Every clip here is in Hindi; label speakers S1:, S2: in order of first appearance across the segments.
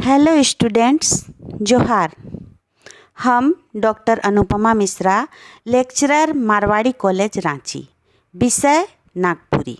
S1: हेलो स्टूडेंट्स, जोहार। हम doctor Anupama Mishra, lecturer Marwari college Ranchi, विषय नागपुरी।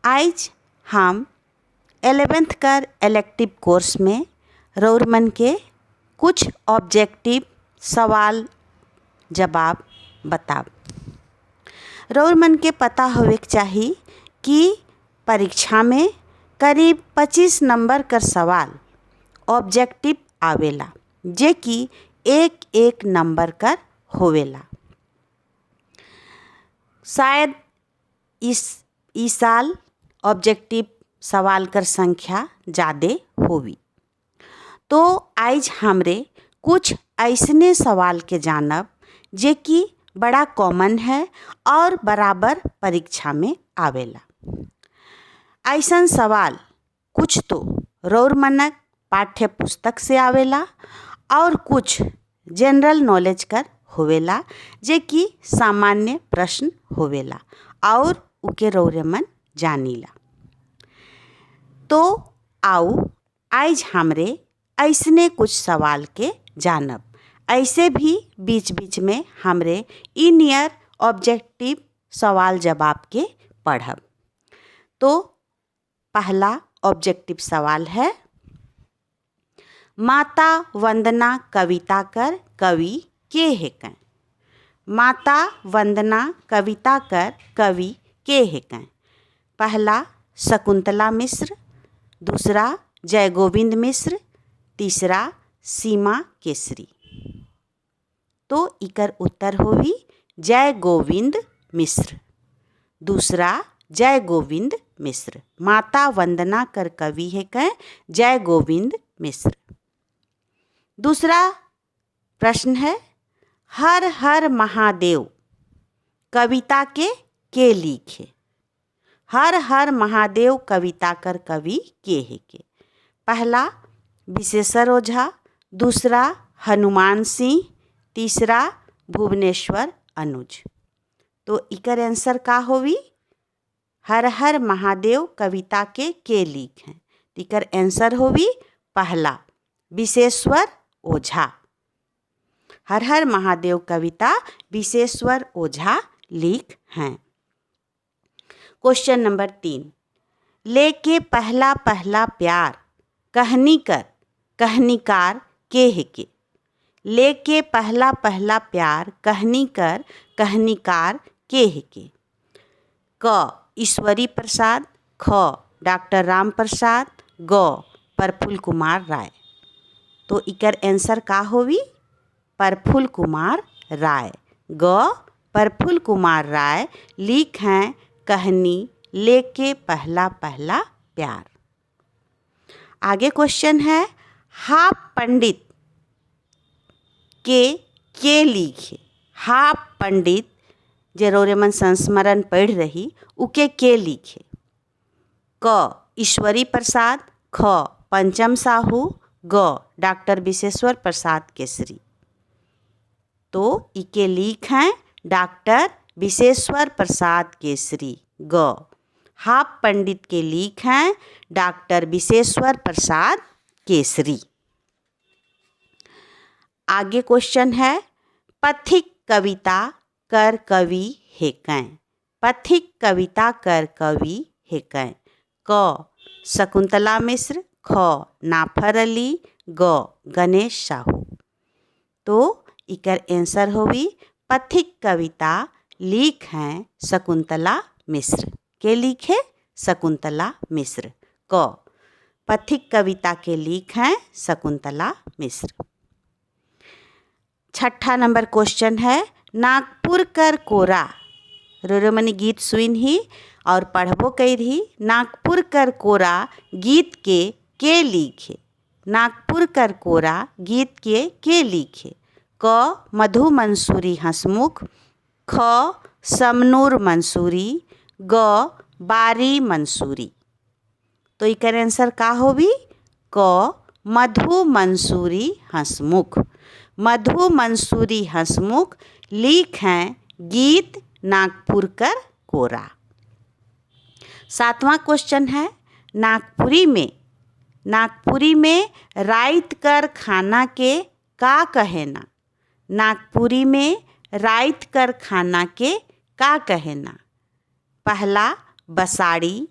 S1: आज हम 11th कर इलेक्टिव कोर्स में रौरमन के कुछ ऑब्जेक्टिव सवाल जवाब बताब। रौरमन के पता होवे के चाहिए कि परीक्षा में करीब 25 नंबर कर सवाल ऑब्जेक्टिव आवेला, जे कि एक एक नंबर कर होवेला। शायद इस साल ऑब्जेक्टिव सवाल कर संख्या ज़्यादा होवी। तो आज हमरे कुछ ऐसने सवाल के जानब जे कि बड़ा कॉमन है और बराबर परीक्षा में आवेला। ऐसन सवाल कुछ तो रौरमनक पाठ्य पुस्तक से आवेला और कुछ जनरल नॉलेज कर होवेला, जे कि सामान्य प्रश्न होवेला और उके रौरमन जानीला। तो आओ आज हमरे ऐसने कुछ सवाल के जानब। ऐसे भी बीच बीच में हमरे इन ईयर ऑब्जेक्टिव सवाल जवाब के पढ़ब। तो पहला ऑब्जेक्टिव सवाल है, माता वंदना कविता कर कवि के हेकं। माता वंदना कविता कर कवि के हेकं। पहला शकुंतला मिश्र, दूसरा जय गोविंद मिश्र, तीसरा सीमा केसरी। तो इकर उत्तर होवी जय गोविंद मिश्र। दूसरा जय गोविंद मिश्र। माता वंदना कर कवि है कं जय गोविंद मिश्र। दूसरा प्रश्न है, हर हर महादेव कविता के लिखे। हर हर महादेव कविता कर कवि के है के। पहला विशेश्वर ओझा, दूसरा हनुमान सिंह, तीसरा भुवनेश्वर अनुज। तो इकर आंसर का होवी हर हर महादेव कविता के लिख हैं। इकर आंसर होवी पहला विशेश्वर ओझा। हर हर महादेव कविता विशेश्वर ओझा लिख हैं। क्वेश्चन नंबर 3, लेके पहला पहला प्यार कहानीकार के है के। लेके पहला पहला प्यार कहानीकार के है के। क ईश्वरी प्रसाद, ख डॉक्टर राम प्रसाद, ग प्रफुल्ल कुमार राय। तो इकर आंसर का होवी प्रफुल्ल कुमार राय। ग प्रफुल्ल कुमार राय लिख हैं कहानी लेके पहला पहला प्यार। आगे क्वेश्चन है, हाफ पंडित के लिखे। हाफ पंडित जे रौरमन संस्मरण पढ़ रही उके के लिखे। क ईश्वरी प्रसाद, ख पंचम साहू, ग डॉक्टर विशेश्वर प्रसाद केसरी। तो इके लिख हैं डॉक्टर विशेश्वर प्रसाद केसरी। ग हाफ पंडित के लिख हैं डॉक्टर विशेश्वर प्रसाद केसरी। आगे क्वेश्चन है, पथिक कविता कर कवि हेकं। पथिक कविता कर कवि हेकं। क शकुंतला मिश्र, ख नाफर अली, ग गणेश साहू। तो इकर आंसर होवी पथिक कविता लिख हैं शकुंतला मिश्र। के लिखे शकुंतला मिश्र। क पथिक कविता के लिख हैं शकुंतला मिश्र। छठा नंबर क्वेश्चन है, नागपुर कर कोरा। रौरमनी गीत सुन ही और पढ़बो कई रही। नागपुर कर कोरा गीत के लिखे। नागपुर कर कोरा गीत के लिखे। क मधु मंसूरी हंसमुख, ख समनूर मंसूरी, ग बारी मंसूरी। तो इकर आंसर का होवी क मधु मंसूरी हंसमुख। मधु मंसूरी हंसमुख लिख हैं गीत नागपुर कर कोरा। सातवां क्वेश्चन है, नागपुरी में नागपुरी में राइत कर खाना के का कहेना। नागपुरी में राइत कर खाना के का कहेना। पहला बसाड़ी,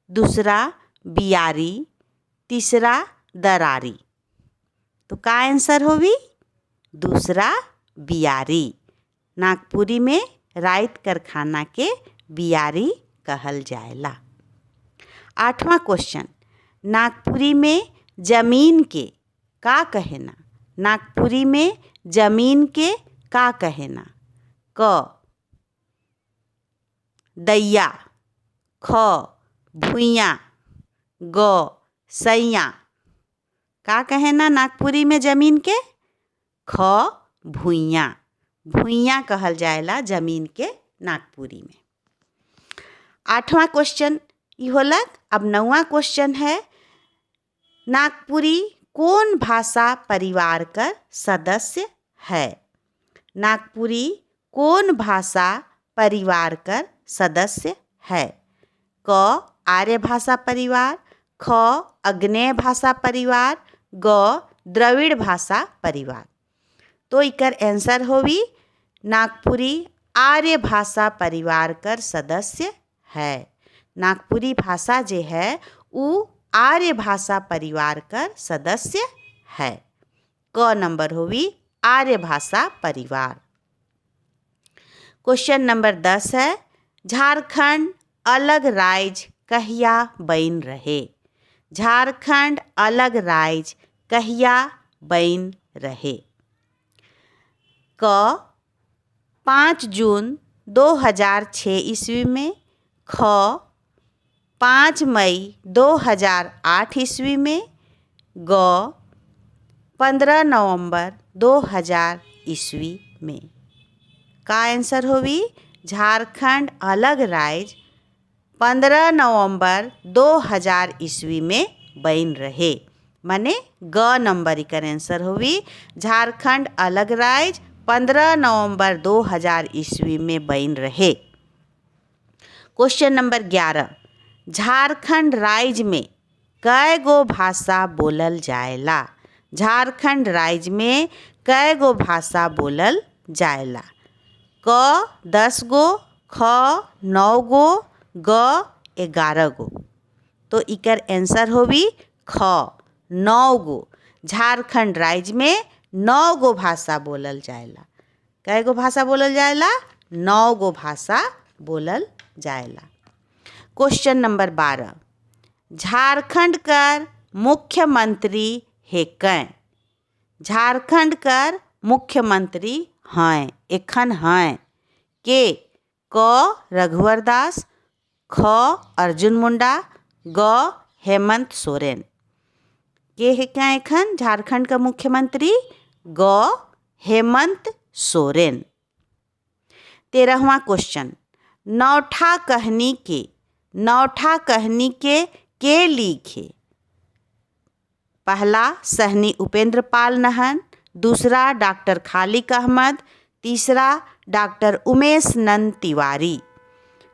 S1: दूसरा बियारी, तीसरा दरारी। तो का आंसर होगी? दूसरा बियारी। नागपुरी में राइत कर खाना के बियारी कहल जाएला। 8वां क्वेश्चन, नागपुरी में जमीन के का कहेना। नागपुरी में जमीन के का कहेना। क दैया, ख भुइयाँ, ग सैया। का कहेना नागपुरी में जमीन के? ख भुइयाँ। भुइयाँ कहल जाएला जमीन के नागपुरी में। 8वां क्वेश्चन ये होलक। अब 9वां क्वेश्चन है, नागपुरी कौन भाषा परिवार का सदस्य है। नागपुरी कौन भाषा परिवार का सदस्य है। क आर्य भाषा परिवार, ख अग्नेय भाषा परिवार, ग द्रविड़ भाषा परिवार। तो इकर आंसर होगी नागपुरी आर्य भाषा परिवार कर सदस्य है। नागपुरी भाषा जे है वो आर्य भाषा परिवार कर सदस्य है। क नंबर होगी आर्य भाषा परिवार। क्वेश्चन नंबर 10 है, झारखंड अलग राज्य कहिया बन रहे। झारखंड अलग राज्य कहिया बन रहे। क 5 जून 2006 ईस्वी में, ख 5 मई 2008 ईस्वी में, ग 15 नवंबर 2000 ईस्वी में। का आंसर होगी? झारखंड अलग राज्य 15 नवंबर 2000 ईस्वी में बन रहे। माने ग नंबर इकर आंसर होगी। झारखंड अलग राज्य 15 नवंबर 2000 ईस्वी में बन रहे। क्वेश्चन नंबर 11, झारखंड राज्य में कै गो भाषा बोलल जाएला। झारखंड राज्य में कै गो भाषा बोलल जाएला। क 10 गो, ख 9 गो, ग 11 गो। तो इकर आंसर होगी ख 9 गो। झारखंड राज्य में 9 गो भाषा बोलल जाएला। कै गो भाषा बोलल जाएला? 9 गो भाषा बोलल जाएला। क्वेश्चन नंबर 12, झारखंड कर मुख्यमंत्री है कै। झारखंड कर मुख्यमंत्री हैं एखन हैं के। क रघुवर दास, ख अर्जुन मुंडा, ग हेमंत सोरेन। के है क्या एखन झारखंड का मुख्यमंत्री? ग हेमंत सोरेन। 13वां क्वेश्चन, नौठा कहनी के लिखे। पहला सहनी उपेंद्र पाल नहन, दूसरा डॉक्टर खालिक अहमद, तीसरा डॉक्टर उमेश नंद तिवारी।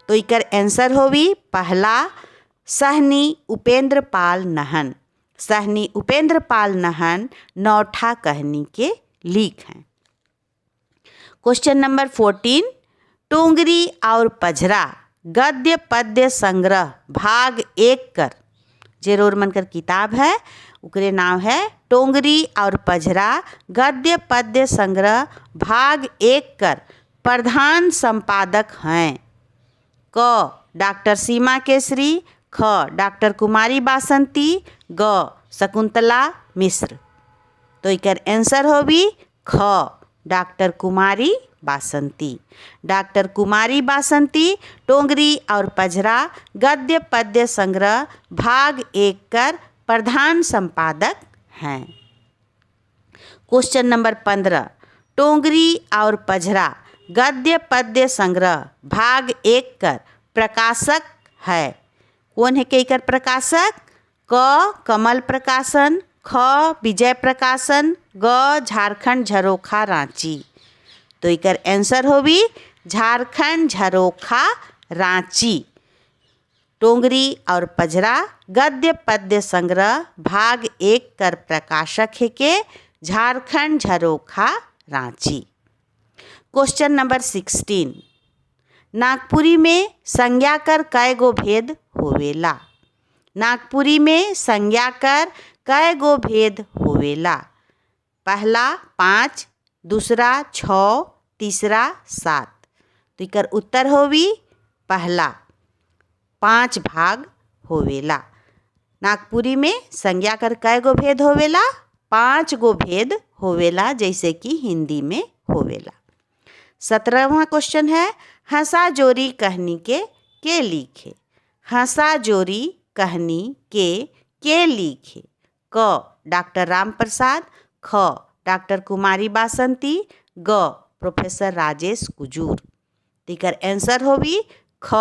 S1: तो इकर आंसर होगी पहला सहनी उपेंद्र पाल नहन। सहनी उपेंद्र पाल नहन नौठा कहनी के लीक हैं। क्वेश्चन नंबर 14, टोंगरी और पझरा गद्य पद्य संग्रह भाग 1 कर जे रोरमन कर किताब है उकरे नाम है टोंगरी और पझरा गद्य पद्य संग्रह भाग 1 कर प्रधान संपादक हैं। क डॉक्टर सीमा केसरी, ख डॉक्टर कुमारी बासंती, ग शकुंतला मिश्र। तो इकर आंसर होगी ख डॉक्टर कुमारी बासंती। डॉक्टर कुमारी बासंती टोंगरी और पझरा गद्य पद्य संग्रह भाग 1 कर प्रधान संपादक हैं। क्वेश्चन नंबर 15, टोंगरी और पझरा गद्य पद्य संग्रह भाग 1 कर प्रकाशक है। कौन है के कर प्रकाशक? क कमल प्रकाशन, ख विजय प्रकाशन, ग झारखंड झरोखा रांची। तो इकर आंसर होगी झारखंड झरोखा रांची। टोंगरी और पजरा गद्य पद्य संग्रह भाग 1 कर प्रकाशक है के झारखंड झरोखा रांची। क्वेश्चन नंबर 16, नागपुरी में संज्ञा कर कै गो भेद होवेला? नागपुरी में संज्ञा कर कै गो भेद होवेला? पहला 5, दूसरा 6, तीसरा 7। तो इकर उत्तर होवी पहला 5 भाग होवेला। नागपुरी में संज्ञा कर कै गो भेद होवेला? 5 गो भेद होवेला, जैसे कि हिंदी में होवेला। 17वां क्वेश्चन है, हंसा जोरी कहनी के लिखे? हंसा जोरी कहनी के लिखे? क डॉक्टर राम प्रसाद, ख डॉक्टर कुमारी बासंती, ग प्रोफेसर राजेश कुजूर। तिकर आंसर होगी ख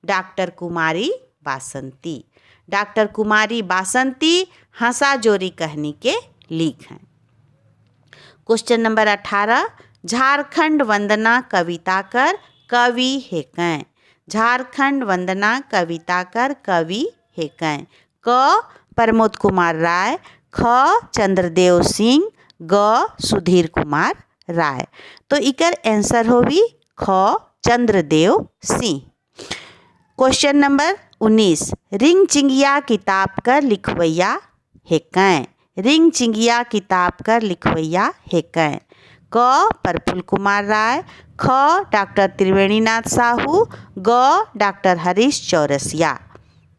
S1: डॉक्टर कुमारी बासंती। डॉक्टर कुमारी बासंती हंसा जोरी कहनी के लिख हैं। क्वेश्चन नंबर 18, झारखंड वंदना कविता कर कवि है कै? झारखंड वंदना कविता कर कवि है कै? क प्रमोद कुमार राय, ख चंद्रदेव सिंह, ग सुधीर कुमार राय। तो इकर आंसर होगी ख चंद्रदेव सिंह। क्वेश्चन नंबर 19, रिंग चिंगिया किताब कर लिखवैया है कै? रिंग चिंगिया किताब कर लिखवैया है कै? क प्रफुल्ल कुमार राय, ख डॉक्टर त्रिवेणीनाथ साहू, ग डॉक्टर हरीश चौरसिया।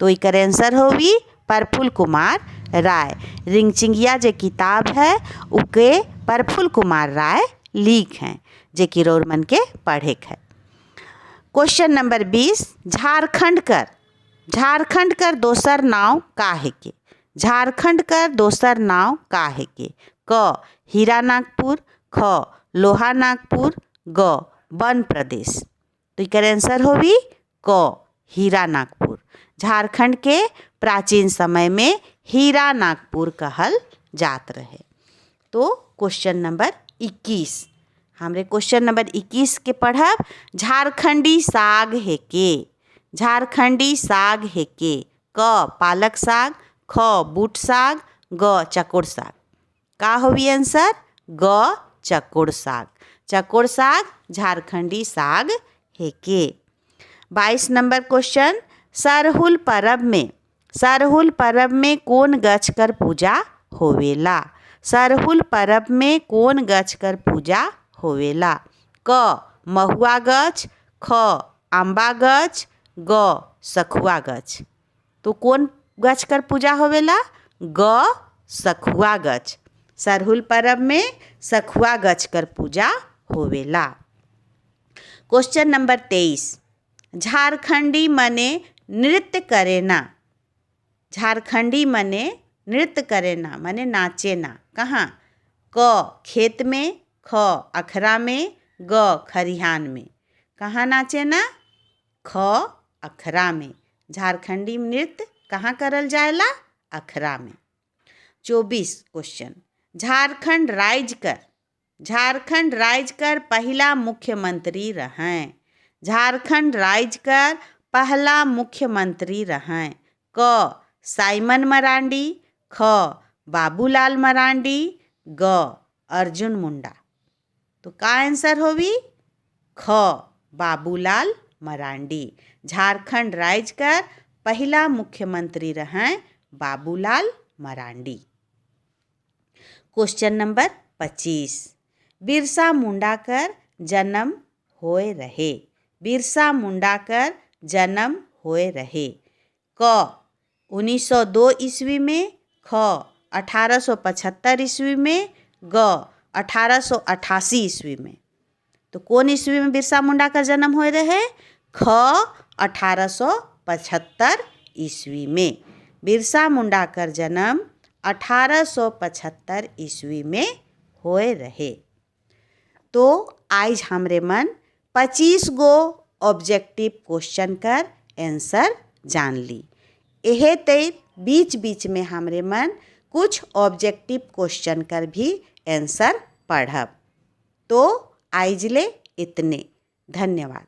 S1: तो इकर आंसर होगी प्रफुल्ल कुमार राय। रिंग चिंगिया जो किताब है उके प्रफुल्ल कुमार राय लिख हैं, जे कि रोर मन के पढ़े है। क्वेश्चन नंबर 20, झारखंड कर दोसर नाव का है के? झारखंड कर दोसर नाव का है के? क हीरा नागपुर, ख लोहा नागपुर, ग वन प्रदेश। तो इकर आंसर होगी क हीरा नागपुर। झारखंड के प्राचीन समय में हीरा नागपुर कहल जात रहे। तो क्वेश्चन नंबर 21, हमरे क्वेश्चन नंबर 21 के पढ़ब, झारखंडी साग है के? झारखंडी साग है के? क पालक साग, ख बूट साग, ग चकोर साग। का होगी आंसर? ग चकोर साग। चकोर साग झारखंडी साग है के। 22 नंबर क्वेश्चन, सरहुल परब में कौन गच कर पूजा होवेला? सरहुल परब में कौन गच कर पूजा होवेला? क महुआ गच, ख आंबा गच, ग सखुआ गच। तो कौन गच कर पूजा होवेला? ग सखुआ गच। सरहुल परब में सखुआ गच कर पूजा होवेला। क्वेश्चन नंबर 23, झारखंडी मने नृत्य करे ना? झारखंडी मने नृत्य करे ना मने नाचे ना, कहाँ? क खेत में, ख अखरा में, ग खरिहान में। कहाँ नाचे ना? ख अखरा में। झारखंडी नृत्य कहाँ करल जाएला? अखरा में। 24 क्वेश्चन, झारखंड राज्य कर पहला मुख्यमंत्री रहें? झारखंड राज्य कर पहला मुख्यमंत्री रहें? क साइमन मरांडी, ख बाबूलाल मरांडी, ग अर्जुन मुंडा। तो का आंसर होगी? ख बाबूलाल मरांडी। झारखंड राज्य कर पहला मुख्यमंत्री रहें बाबूलाल मरांडी। क्वेश्चन नंबर 25, बिरसा मुंडा कर जन्म होए रहे? बिरसा मुंडा कर जन्म होए रहे? क 1902 ईस्वी में, ख 1875 ईस्वी में, ग 1888 ईस्वी में। तो कौन ईस्वी में बिरसा मुंडा का जन्म होए रहे? ख 1875 ईस्वी में। बिरसा मुंडा का जन्म 1875 ईस्वी में होए रहे। तो आज हमरे मन 25 गो ऑब्जेक्टिव क्वेश्चन कर आंसर जान ली। यह ते बीच बीच में हमरे मन कुछ ऑब्जेक्टिव क्वेश्चन कर भी आंसर पढ़ब। तो आज ले इतने, धन्यवाद।